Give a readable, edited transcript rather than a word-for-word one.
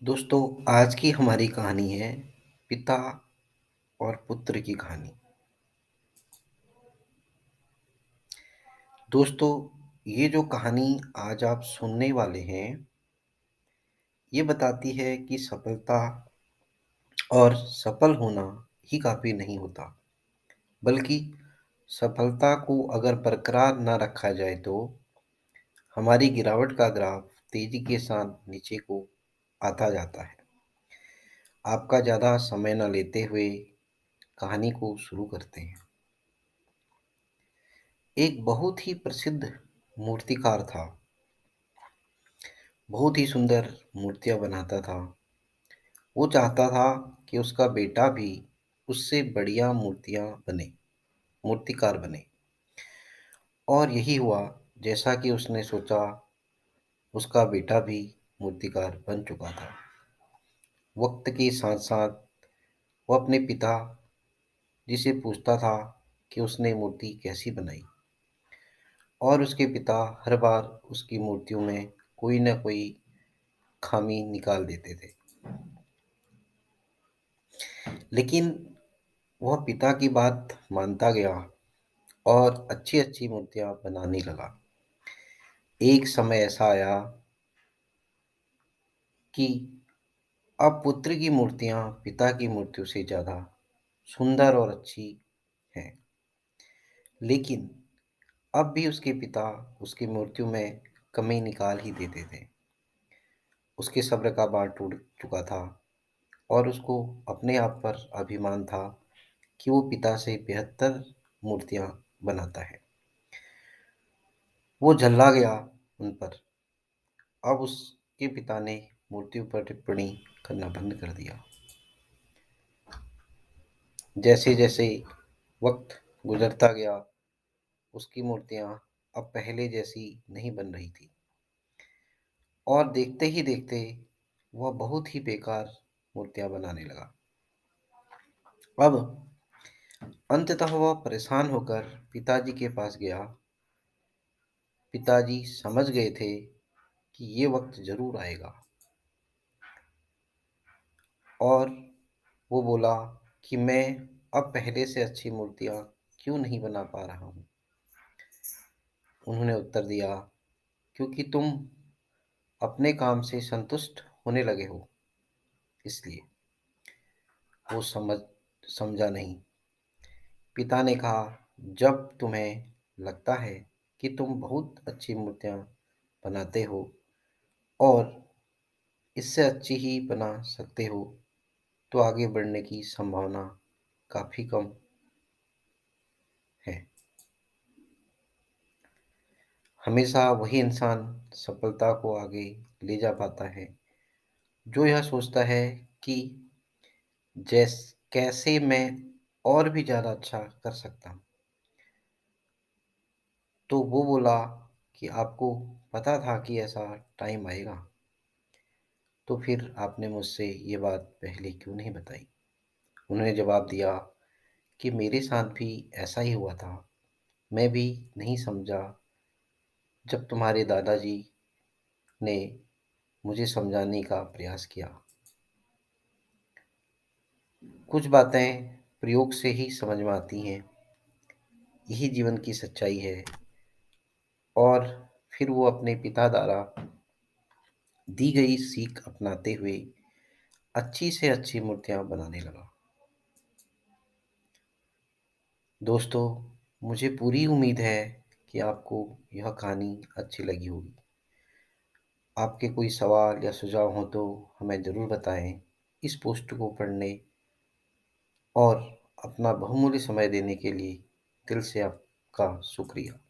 दोस्तों, आज की हमारी कहानी है पिता और पुत्र की कहानी। दोस्तों, ये जो कहानी आज आप सुनने वाले हैं, ये बताती है कि सफलता और सफल होना ही काफ़ी नहीं होता, बल्कि सफलता को अगर बरकरार ना रखा जाए तो हमारी गिरावट का ग्राफ तेजी के साथ नीचे को आता जाता है। आपका ज़्यादा समय न लेते हुए कहानी को शुरू करते हैं। एक बहुत ही प्रसिद्ध मूर्तिकार था। बहुत ही सुंदर मूर्तियाँ बनाता था। वो चाहता था कि उसका बेटा भी उससे बढ़िया मूर्तिकार बने। और यही हुआ, जैसा कि उसने सोचा, उसका बेटा भी मूर्तिकार बन चुका था। वक्त के साथ साथ वो अपने पिता जी से पूछता था कि उसने मूर्ति कैसी बनाई, और उसके पिता हर बार उसकी मूर्तियों में कोई न कोई खामी निकाल देते थे। लेकिन वह पिता की बात मानता गया और अच्छी-अच्छी मूर्तियाँ बनाने लगा। एक समय ऐसा आया कि अब पुत्र की मूर्तियाँ पिता की मूर्तियों से ज़्यादा सुंदर और अच्छी हैं। लेकिन अब भी उसके पिता उसकी मूर्तियों में कमी निकाल ही देते थे। उसके सब्र का बाँध टूट चुका था और उसको अपने आप पर अभिमान था कि वो पिता से बेहतर मूर्तियाँ बनाता है। वो झल्ला गया उन पर। अब उसके पिता ने मूर्तियों पर टिप्पणी करना बंद कर दिया। जैसे-जैसे वक्त गुजरता गया, उसकी मूर्तियाँ अब पहले जैसी नहीं बन रही थी, और देखते ही देखते वह बहुत ही बेकार मूर्तियाँ बनाने लगा। अब अंततः वह परेशान होकर पिताजी के पास गया। पिताजी समझ गए थे कि ये वक्त ज़रूर आएगा, और वो बोला कि मैं अब पहले से अच्छी मूर्तियाँ क्यों नहीं बना पा रहा हूँ। उन्होंने उत्तर दिया, क्योंकि तुम अपने काम से संतुष्ट होने लगे हो, इसलिए। वो समझा नहीं। पिता ने कहा, जब तुम्हें लगता है कि तुम बहुत अच्छी मूर्तियाँ बनाते हो और इससे अच्छी ही बना सकते हो, तो आगे बढ़ने की संभावना काफ़ी कम है। हमेशा वही इंसान सफलता को आगे ले जा पाता है जो यह सोचता है कि जैस कैसे मैं और भी ज़्यादा अच्छा कर सकता हूँ। तो वो बोला कि आपको पता था कि ऐसा टाइम आएगा, तो फिर आपने मुझसे ये बात पहले क्यों नहीं बताई। उन्होंने जवाब दिया कि मेरे साथ भी ऐसा ही हुआ था। मैं भी नहीं समझा जब तुम्हारे दादाजी ने मुझे समझाने का प्रयास किया। कुछ बातें प्रयोग से ही समझ में आती हैं, यही जीवन की सच्चाई है। और फिर वो अपने पिता द्वारा दी गई सीख अपनाते हुए अच्छी से अच्छी मूर्तियाँ बनाने लगा। दोस्तों, मुझे पूरी उम्मीद है कि आपको यह कहानी अच्छी लगी होगी। आपके कोई सवाल या सुझाव हो तो हमें ज़रूर बताएं। इस पोस्ट को पढ़ने और अपना बहुमूल्य समय देने के लिए दिल से आपका शुक्रिया।